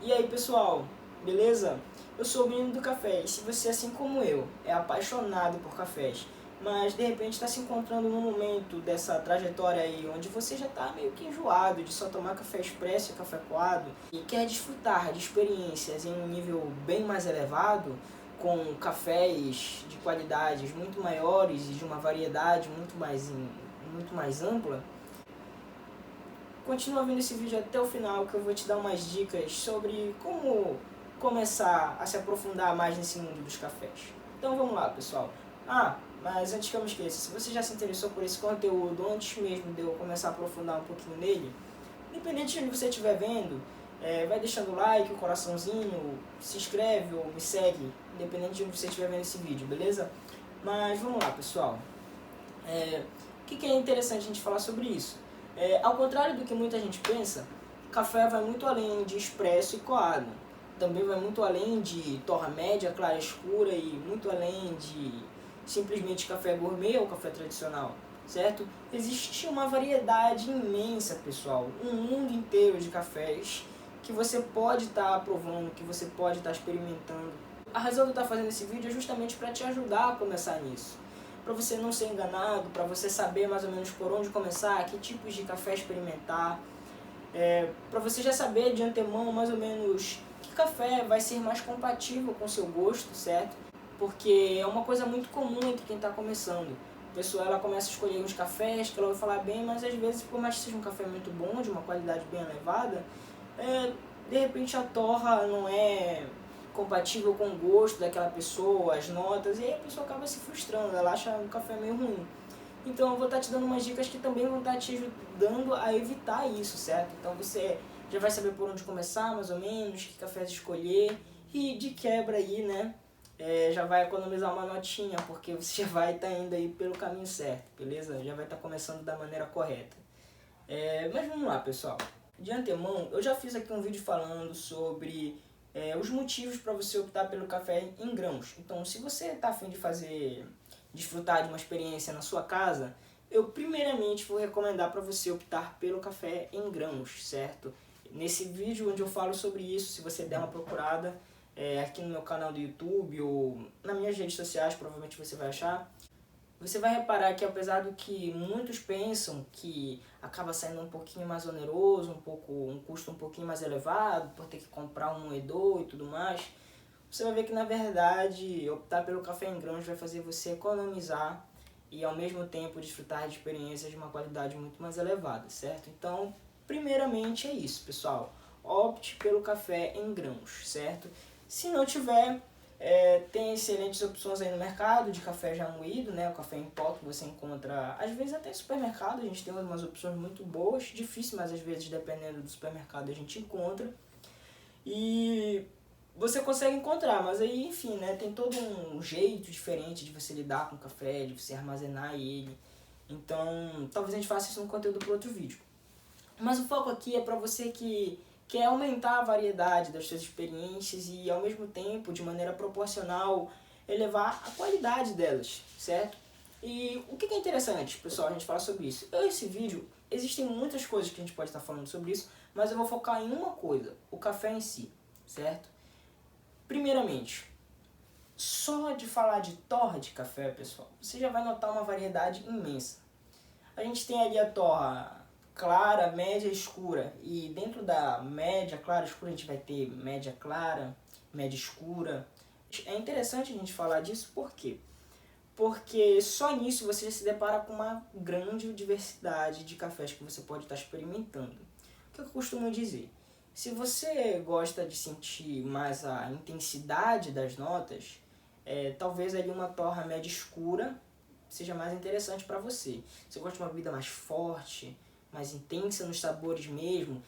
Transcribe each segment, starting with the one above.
E aí pessoal, beleza? Eu sou o menino do café e se você, assim como eu, é apaixonado por cafés, mas de repente está se encontrando num momento dessa trajetória aí onde você já está meio que enjoado de só tomar café expresso e café coado e quer desfrutar de experiências em um nível bem mais elevado, com cafés de qualidades muito maiores e de uma variedade muito mais ampla, continua vendo esse vídeo até o final que eu vou te dar umas dicas sobre como começar a se aprofundar mais nesse mundo dos cafés. Então vamos lá, pessoal. Mas antes que eu me esqueça, se você já se interessou por esse conteúdo antes mesmo de eu começar a aprofundar um pouquinho nele, independente de onde você estiver vendo, vai deixando o like, o coraçãozinho, se inscreve ou me segue, independente de onde você estiver vendo esse vídeo, beleza? Mas vamos lá, pessoal. O que é interessante a gente falar sobre isso? Ao contrário do que muita gente pensa, café vai muito além de expresso e coado. Também vai muito além de torra média, clara escura e muito além de simplesmente café gourmet ou café tradicional, certo? Existe uma variedade imensa, pessoal, um mundo inteiro de cafés que você pode estar provando, que você pode estar experimentando. A razão de eu estar fazendo esse vídeo é justamente para te ajudar a começar nisso, para você não ser enganado, para você saber mais ou menos por onde começar, que tipos de café experimentar, para você já saber de antemão mais ou menos que café vai ser mais compatível com o seu gosto, certo? Porque é uma coisa muito comum entre quem está começando. A pessoa ela começa a escolher uns cafés que ela vai falar bem, mas às vezes, por mais que seja um café muito bom, de uma qualidade bem elevada, de repente a torra não é compatível com o gosto daquela pessoa, as notas, e aí a pessoa acaba se frustrando, ela acha o café meio ruim. Então eu vou estar te dando umas dicas que também vão estar te ajudando a evitar isso, certo? Então você já vai saber por onde começar, mais ou menos, que cafés escolher, e de quebra aí, né, já vai economizar uma notinha, porque você já vai estar indo aí pelo caminho certo, beleza? Já vai estar começando da maneira correta. Mas vamos lá, pessoal. De antemão, eu já fiz aqui um vídeo falando sobre os motivos para você optar pelo café em grãos. Então, se você está a fim de desfrutar de uma experiência na sua casa, eu primeiramente vou recomendar para você optar pelo café em grãos, certo? Nesse vídeo onde eu falo sobre isso, se você der uma procurada aqui no meu canal do YouTube ou nas minhas redes sociais, provavelmente você vai achar. Você vai reparar que apesar do que muitos pensam que acaba saindo um pouquinho mais oneroso, um custo um pouquinho mais elevado por ter que comprar um moedor e tudo mais, você vai ver que na verdade optar pelo café em grãos vai fazer você economizar e ao mesmo tempo desfrutar de experiências de uma qualidade muito mais elevada, certo? Então, primeiramente é isso, pessoal. Opte pelo café em grãos, certo? Se não tiver, tem excelentes opções aí no mercado de café já moído, né? O café em pó que você encontra, às vezes até em supermercado, a gente tem umas opções muito boas, difícil, mas às vezes dependendo do supermercado a gente encontra. E você consegue encontrar, mas aí enfim, né? Tem todo um jeito diferente de você lidar com o café, de você armazenar ele. Então, talvez a gente faça isso no conteúdo para outro vídeo. Mas o foco aqui é para você que quer aumentar a variedade das suas experiências e ao mesmo tempo, de maneira proporcional, elevar a qualidade delas, certo? E o que é interessante, pessoal, a gente falar sobre isso? Esse vídeo, existem muitas coisas que a gente pode estar falando sobre isso, mas eu vou focar em uma coisa, o café em si, certo? Primeiramente, só de falar de torra de café, pessoal, você já vai notar uma variedade imensa. A gente tem ali a torra clara, média e escura. E dentro da média, clara, escura, a gente vai ter média clara, média escura. É interessante a gente falar disso, por quê? Porque só nisso você já se depara com uma grande diversidade de cafés que você pode estar experimentando. O que eu costumo dizer? Se você gosta de sentir mais a intensidade das notas, talvez ali uma torra média escura seja mais interessante para você. Você gosta de uma bebida mais forte, mais intensa nos sabores mesmo,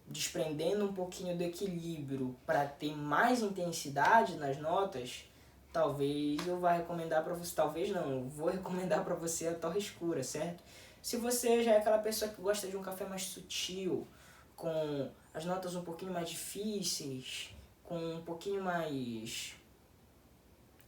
desprendendo um pouquinho do equilíbrio para ter mais intensidade nas notas, talvez eu vá recomendar para você, talvez não, eu vou recomendar para você a torra escura, certo? Se você já é aquela pessoa que gosta de um café mais sutil, com as notas um pouquinho mais difíceis, com um pouquinho mais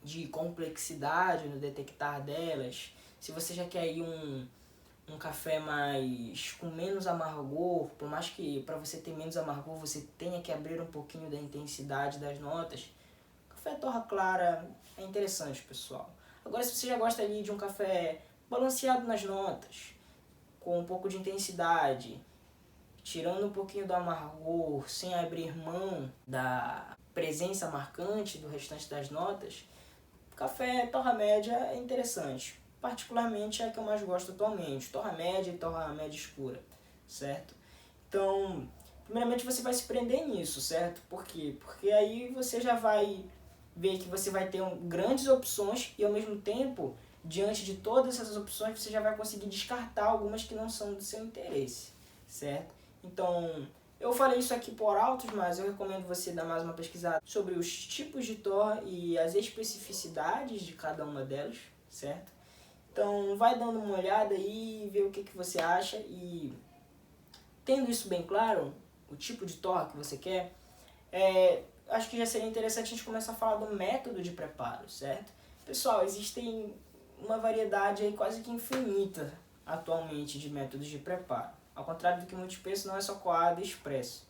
de complexidade no detectar delas, se você já quer ir um um café mais com menos amargor, por mais que para você ter menos amargor você tenha que abrir um pouquinho da intensidade das notas, café torra clara é interessante, pessoal. Agora, se você já gosta ali de um café balanceado nas notas, com um pouco de intensidade, tirando um pouquinho do amargor, sem abrir mão da presença marcante do restante das notas, café torra média é interessante. Particularmente é a que eu mais gosto atualmente, torra média e torra média escura, certo? Então, primeiramente você vai se prender nisso, certo? Por quê? Porque aí você já vai ver que você vai ter grandes opções e ao mesmo tempo, diante de todas essas opções, você já vai conseguir descartar algumas que não são do seu interesse, certo? Então, eu falei isso aqui por altos, mas eu recomendo você dar mais uma pesquisada sobre os tipos de torra e as especificidades de cada uma delas, certo? Então, vai dando uma olhada aí, ver o que você acha e, tendo isso bem claro, o tipo de torra que você quer, acho que já seria interessante a gente começar a falar do método de preparo, certo? Pessoal, existem uma variedade aí quase que infinita atualmente de métodos de preparo. Ao contrário do que muitos pensam, não é só coado e expresso.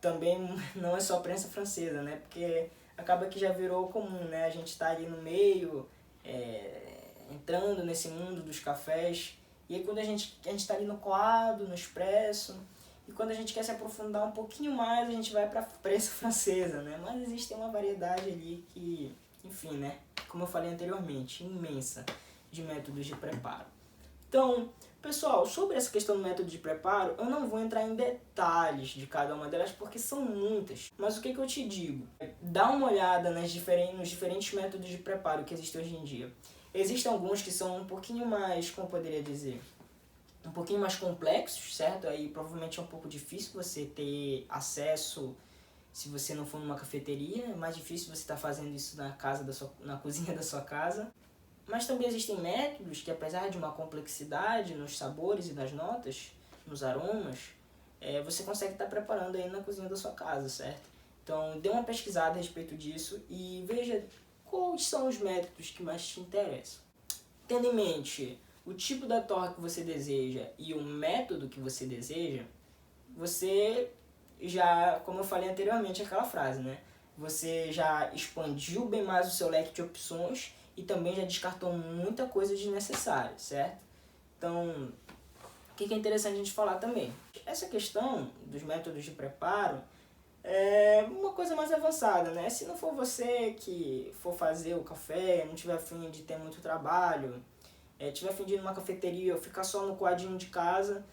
Também não é só prensa francesa, né? Porque acaba que já virou comum, né? A gente tá ali no meio, entrando nesse mundo dos cafés. E aí quando a gente tá ali no coado, no expresso, e quando a gente quer se aprofundar um pouquinho mais, a gente vai para prensa francesa, né? Mas existe uma variedade ali que, enfim, né? Como eu falei anteriormente, imensa de métodos de preparo. Então, pessoal, sobre essa questão do método de preparo, eu não vou entrar em detalhes de cada uma delas porque são muitas. Mas o que eu te digo? Dá uma olhada nos diferentes métodos de preparo que existem hoje em dia. Existem alguns que são um pouquinho mais, como eu poderia dizer, um pouquinho mais complexos, certo? Aí provavelmente é um pouco difícil você ter acesso se você não for numa cafeteria. É mais difícil você estar fazendo isso na cozinha da sua casa. Mas também existem métodos que, apesar de uma complexidade nos sabores e nas notas, nos aromas, você consegue estar preparando aí na cozinha da sua casa, certo? Então, dê uma pesquisada a respeito disso e veja quais são os métodos que mais te interessam. Tendo em mente o tipo da torta que você deseja e o método que você deseja, você já, como eu falei anteriormente, aquela frase, né? Você já expandiu bem mais o seu leque de opções e também já descartou muita coisa desnecessária, certo? Então, o que é interessante a gente falar também? Essa questão dos métodos de preparo é uma coisa mais avançada, né? Se não for você que for fazer o café, não tiver a fim de ter muito trabalho, tiver a fim de ir numa cafeteria ou ficar só no coadinho de casa,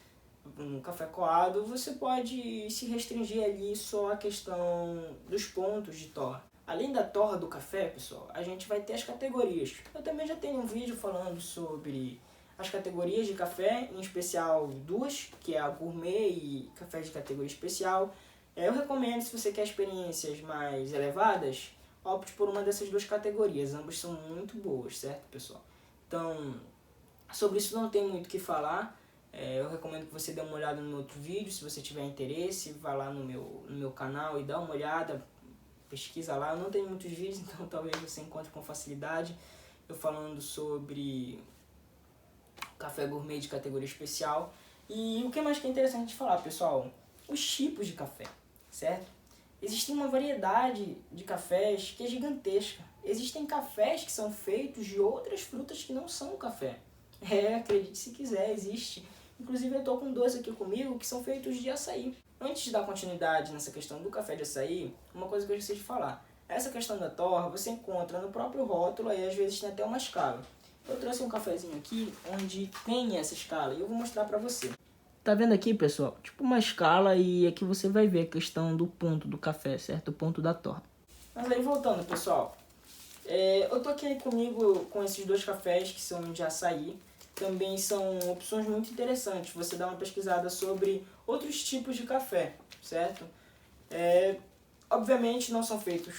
um café coado, você pode se restringir ali só à questão dos pontos de torra. Além da torra do café, pessoal, a gente vai ter as categorias. Eu também já tenho um vídeo falando sobre as categorias de café, em especial duas, que é a gourmet e café de categoria especial. Eu recomendo, se você quer experiências mais elevadas, opte por uma dessas duas categorias. Ambas são muito boas, certo, pessoal? Então, sobre isso não tem muito o que falar. Eu recomendo que você dê uma olhada no meu outro vídeo. Se você tiver interesse, vá lá no meu canal e dá uma olhada, pesquisa lá. Eu não tenho muitos vídeos, então talvez você encontre com facilidade eu falando sobre café gourmet de categoria especial. E o que mais que é interessante de falar, pessoal? Os tipos de café, certo? Existe uma variedade de cafés que é gigantesca. Existem cafés que são feitos de outras frutas que não são café. Acredite se quiser, existe. Inclusive eu estou com dois aqui comigo que são feitos de açaí. Antes de dar continuidade nessa questão do café de açaí, uma coisa que eu esqueci de falar. Essa questão da torra você encontra no próprio rótulo e às vezes tem até uma escala. Eu trouxe um cafezinho aqui onde tem essa escala e eu vou mostrar pra você. Tá vendo aqui, pessoal? Tipo uma escala e aqui você vai ver a questão do ponto do café, certo? O ponto da torra. Mas aí voltando, pessoal. Eu tô aqui comigo com esses dois cafés que são de açaí. Também são opções muito interessantes. Você dá uma pesquisada sobre outros tipos de café, certo? Obviamente não são feitos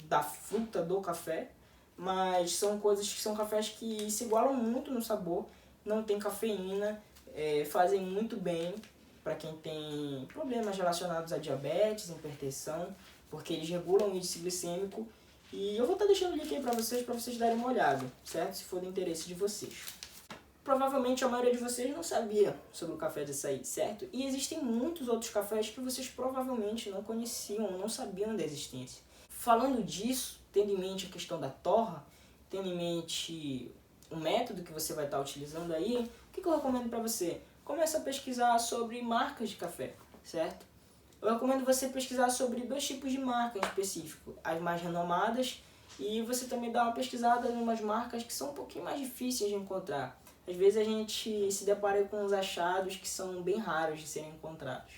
da fruta do café, mas são cafés que se igualam muito no sabor, não tem cafeína, fazem muito bem para quem tem problemas relacionados a diabetes, hipertensão, porque eles regulam o índice glicêmico. E eu vou estar deixando o link aí para vocês darem uma olhada, certo? Se for do interesse de vocês. Provavelmente a maioria de vocês não sabia sobre o café de açaí, certo? E existem muitos outros cafés que vocês provavelmente não conheciam ou não sabiam da existência. Falando disso, tendo em mente a questão da torra, tendo em mente o método que você vai estar utilizando aí, o que eu recomendo para você? Comece a pesquisar sobre marcas de café, certo? Eu recomendo você pesquisar sobre 2 tipos de marca em específico, as mais renomadas, e você também dá uma pesquisada em umas marcas que são um pouquinho mais difíceis de encontrar. Às vezes a gente se depara com uns achados que são bem raros de serem encontrados.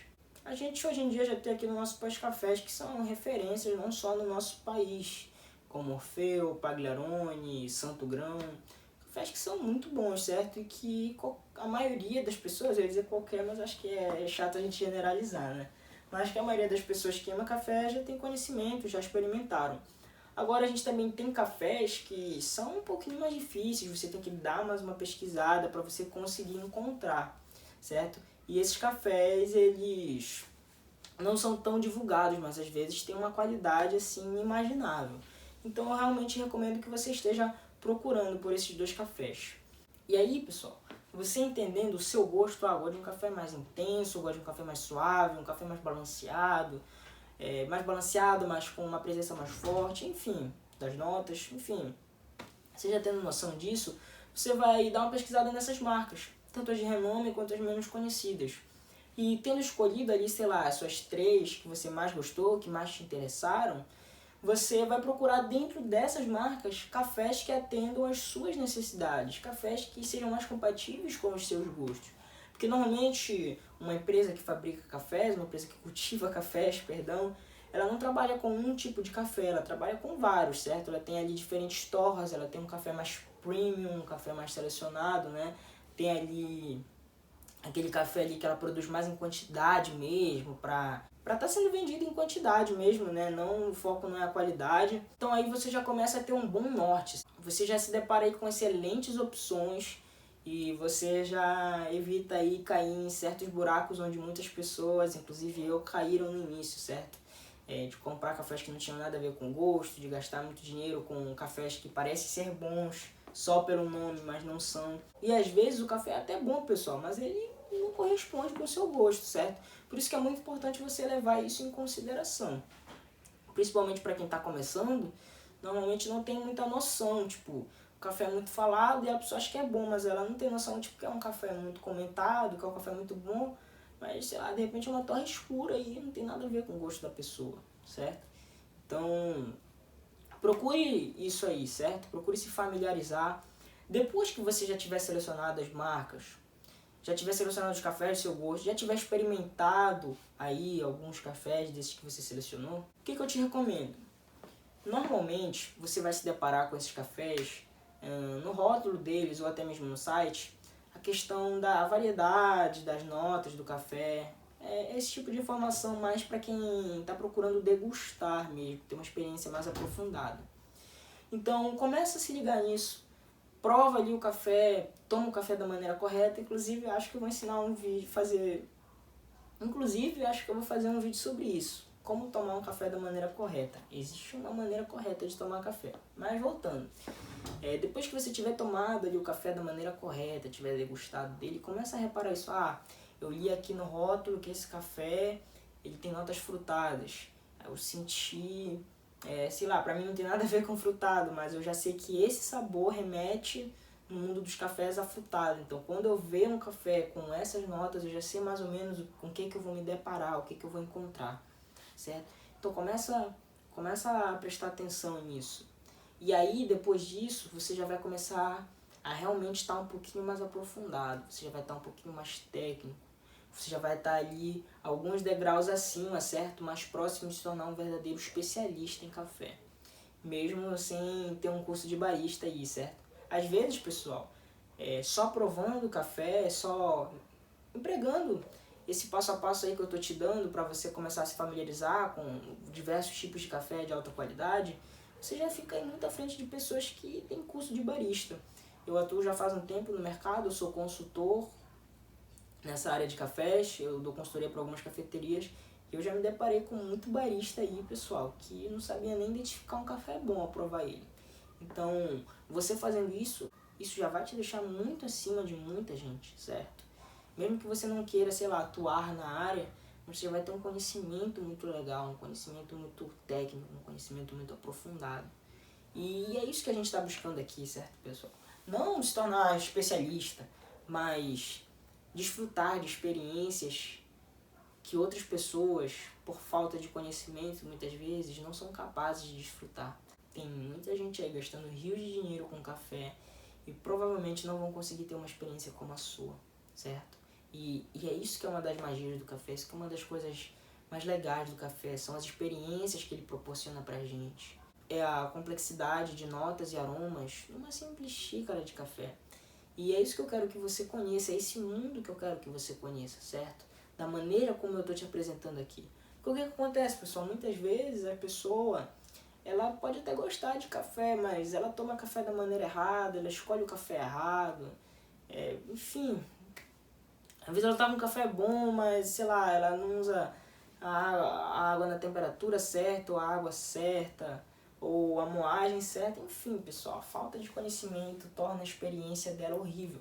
A gente hoje em dia já tem aqui no nosso Pós-Cafés que são referências não só no nosso país, como Orfeu, Pagliarone, Santo Grão, cafés que são muito bons, certo? E que a maioria das pessoas, eu ia dizer qualquer, mas acho que é chato a gente generalizar, né? Mas acho que a maioria das pessoas que ama café já tem conhecimento, já experimentaram. Agora a gente também tem cafés que são um pouquinho mais difíceis, você tem que dar mais uma pesquisada para você conseguir encontrar, certo? E esses cafés, eles não são tão divulgados, mas às vezes tem uma qualidade assim inimaginável. Então eu realmente recomendo que você esteja procurando por esses 2 cafés. E aí, pessoal, você entendendo o seu gosto, eu gosto de um café mais intenso, eu gosto de um café mais suave, um café mais balanceado, mas com uma presença mais forte, enfim, das notas, enfim. Você já tendo noção disso, você vai dar uma pesquisada nessas marcas, tanto as de renome quanto as menos conhecidas. E tendo escolhido ali, sei lá, as suas 3 que você mais gostou, que mais te interessaram, você vai procurar dentro dessas marcas cafés que atendam às suas necessidades, cafés que sejam mais compatíveis com os seus gostos. Porque normalmente uma empresa que fabrica cafés, uma empresa que cultiva cafés, perdão, ela não trabalha com um tipo de café, ela trabalha com vários, certo? Ela tem ali diferentes torras, ela tem um café mais premium, um café mais selecionado, né? Tem ali aquele café ali que ela produz mais em quantidade mesmo, para estar sendo vendido em quantidade mesmo, né? Não, o foco não é a qualidade. Então aí você já começa a ter um bom norte. Você já se depara aí com excelentes opções e você já evita aí cair em certos buracos onde muitas pessoas, inclusive eu, caíram no início, certo? De comprar cafés que não tinham nada a ver com gosto, de gastar muito dinheiro com cafés que parecem ser bons só pelo nome, mas não são. E às vezes o café é até bom, pessoal, mas ele não corresponde com o seu gosto, certo? Por isso que é muito importante você levar isso em consideração. Principalmente para quem está começando, normalmente não tem muita noção, tipo, o café é muito falado e a pessoa acha que é bom, mas ela não tem noção, tipo, que é um café muito comentado, que é um café muito bom, mas, sei lá, de repente é uma torra escura e não tem nada a ver com o gosto da pessoa, certo? Então, procure isso aí, certo? Procure se familiarizar. Depois que você já tiver selecionado as marcas, já tiver selecionado os cafés do seu gosto, já tiver experimentado aí alguns cafés desses que você selecionou, o que eu te recomendo? Normalmente, você vai se deparar com esses cafés no rótulo deles ou até mesmo no site, a questão da variedade, das notas do café, esse tipo de informação mais para quem está procurando degustar mesmo, ter uma experiência mais aprofundada. Então, começa a se ligar nisso, prova ali o café, toma o café da maneira correta. Inclusive, acho que eu vou ensinar um vídeo, acho que eu vou fazer um vídeo sobre isso. Como tomar um café da maneira correta. Existe uma maneira correta de tomar café. Mas voltando. Depois que você tiver tomado ali o café da maneira correta, tiver degustado dele, começa a reparar isso. Eu li aqui no rótulo que esse café ele tem notas frutadas. Eu senti, sei lá, pra mim não tem nada a ver com frutado, mas eu já sei que esse sabor remete no mundo dos cafés a frutado. Então quando eu ver um café com essas notas, eu já sei mais ou menos com o que eu vou me deparar, o que eu vou encontrar, certo? Então começa a prestar atenção nisso. E aí, depois disso, você já vai começar a realmente estar um pouquinho mais aprofundado, você já vai estar um pouquinho mais técnico, você já vai estar ali alguns degraus acima, certo? Mais próximo de se tornar um verdadeiro especialista em café, mesmo sem ter um curso de barista aí, certo? Às vezes, pessoal, só provando café, só empregando esse passo a passo aí que eu tô te dando para você começar a se familiarizar com diversos tipos de café de alta qualidade, você já fica aí muito à frente de pessoas que têm curso de barista. Eu atuo já faz um tempo no mercado, eu sou consultor nessa área de cafés, eu dou consultoria para algumas cafeterias e eu já me deparei com muito barista aí, pessoal, que não sabia nem identificar um café bom ao provar ele. Então, você fazendo isso isso já vai te deixar muito acima de muita gente, certo? Mesmo que você não queira, sei lá, atuar na área, você vai ter um conhecimento muito legal, um conhecimento muito técnico, um conhecimento muito aprofundado. E é isso que a gente está buscando aqui, certo, pessoal? Não se tornar especialista, mas desfrutar de experiências que outras pessoas, por falta de conhecimento, muitas vezes, não são capazes de desfrutar. Tem muita gente aí gastando rios de dinheiro com café e provavelmente não vão conseguir ter uma experiência como a sua, certo? E é isso que é uma das magias do café, isso que é uma das coisas mais legais do café, são as experiências que ele proporciona pra gente. É a complexidade de notas e aromas numa simples xícara de café. E é isso que eu quero que você conheça, é esse mundo que eu quero que você conheça, certo? Da maneira como eu estou te apresentando aqui. Porque o que acontece, pessoal? Muitas vezes a pessoa, ela pode até gostar de café, mas ela toma café da maneira errada, ela escolhe o café errado, enfim. Às vezes ela tá com um café bom, mas sei lá, ela não usa a água na temperatura certa, ou a água certa, ou a moagem certa, enfim, pessoal, a falta de conhecimento torna a experiência dela horrível.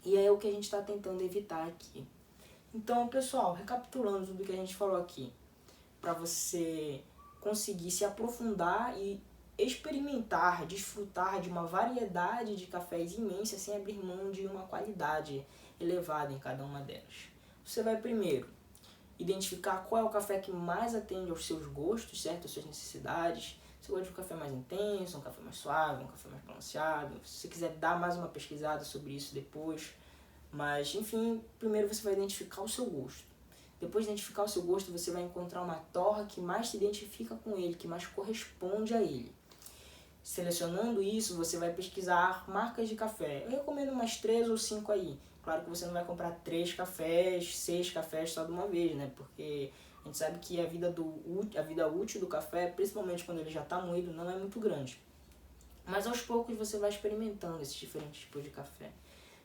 E é o que a gente está tentando evitar aqui. Então, pessoal, recapitulando tudo que a gente falou aqui, para você conseguir se aprofundar e experimentar, desfrutar de uma variedade de cafés imensa sem abrir mão de uma qualidade elevada em cada uma delas. Você vai primeiro identificar qual é o café que mais atende aos seus gostos, certo? Às suas necessidades. Você gosta de um café mais intenso, um café mais suave, um café mais balanceado. Se você quiser dar mais uma pesquisada sobre isso depois. Mas, enfim, primeiro você vai identificar o seu gosto. Depois de identificar o seu gosto, você vai encontrar uma torra que mais se identifica com ele, que mais corresponde a ele. Selecionando isso, você vai pesquisar marcas de café. Eu recomendo umas 3 ou 5 aí. Claro que você não vai comprar 3 cafés, 6 cafés só de uma vez, né? Porque a gente sabe que a vida útil do café, principalmente quando ele já está moído, não é muito grande. Mas aos poucos você vai experimentando esses diferentes tipos de café.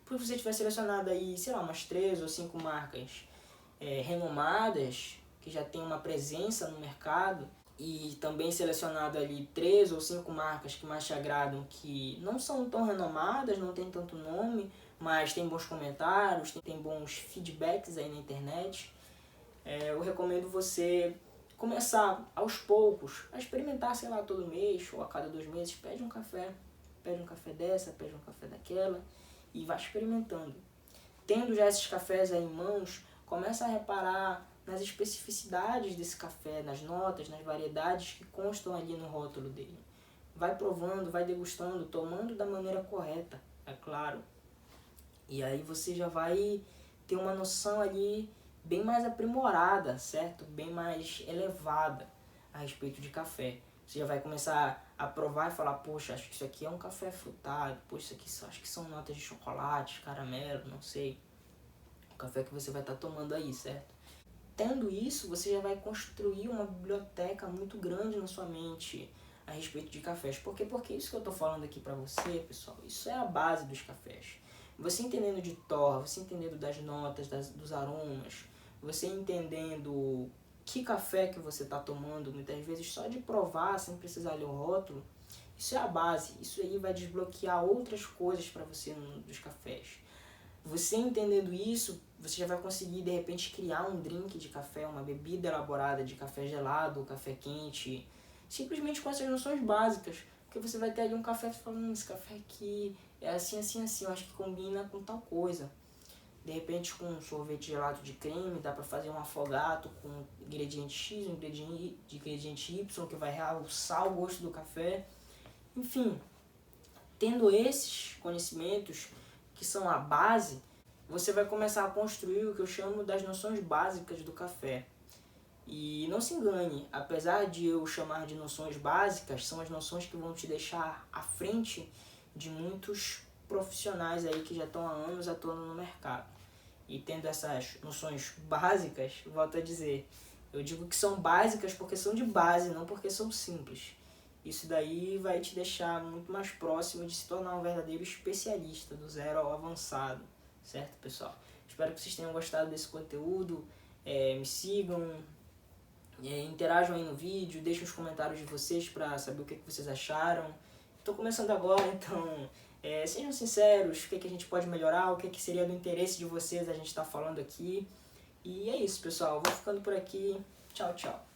Por você tiver selecionado aí, sei lá, umas 3 ou 5 marcas renomadas, que já tem uma presença no mercado, e também selecionado ali 3 ou 5 marcas que mais te agradam, que não são tão renomadas, não tem tanto nome, mas tem bons comentários, tem bons feedbacks aí na internet. Eu recomendo você começar aos poucos a experimentar, sei lá, todo mês ou a cada 2 meses, pede um café dessa, pede um café daquela e vai experimentando. Tendo já esses cafés aí em mãos, começa a reparar nas especificidades desse café, nas notas, nas variedades que constam ali no rótulo dele. Vai provando, vai degustando, tomando da maneira correta, é claro. E aí você já vai ter uma noção ali bem mais aprimorada, certo? Bem mais elevada a respeito de café. Você já vai começar a provar e falar, poxa, acho que isso aqui é um café frutado, poxa, isso aqui acho que são notas de chocolate, caramelo, não sei. O café que você vai estar tomando aí, certo? Tendo isso, você já vai construir uma biblioteca muito grande na sua mente a respeito de cafés. Por quê? Porque isso que eu estou falando aqui para você, pessoal, isso é a base dos cafés. Você entendendo de torra, você entendendo das notas, dos aromas, você entendendo que café que você está tomando, muitas vezes só de provar, sem precisar ler o rótulo, isso é a base. Isso aí vai desbloquear outras coisas para você no mundo dos cafés. Você entendendo isso, você já vai conseguir de repente criar um drink de café, uma bebida elaborada de café gelado ou café quente, simplesmente com essas noções básicas. Porque você vai ter ali um café falando, esse café aqui é assim, assim, assim, eu acho que combina com tal coisa. De repente com um sorvete gelado de creme, dá pra fazer um afogato com ingrediente X, um ingrediente Y, que vai realçar o gosto do café. Enfim, tendo esses conhecimentos, que são a base, você vai começar a construir o que eu chamo das noções básicas do café. E não se engane, apesar de eu chamar de noções básicas, são as noções que vão te deixar à frente de muitos profissionais aí que já estão há anos atuando no mercado. E tendo essas noções básicas, volto a dizer, eu digo que são básicas porque são de base, não porque são simples. Isso daí vai te deixar muito mais próximo de se tornar um verdadeiro especialista, do zero ao avançado, certo, pessoal? Espero que vocês tenham gostado desse conteúdo, me sigam, interajam aí no vídeo, deixem os comentários de vocês para saber o que vocês acharam. Estou começando agora, então Sejam sinceros, o que a gente pode melhorar, o que seria do interesse de vocês a gente estar falando aqui. E é isso, pessoal. Vou ficando por aqui. Tchau, tchau.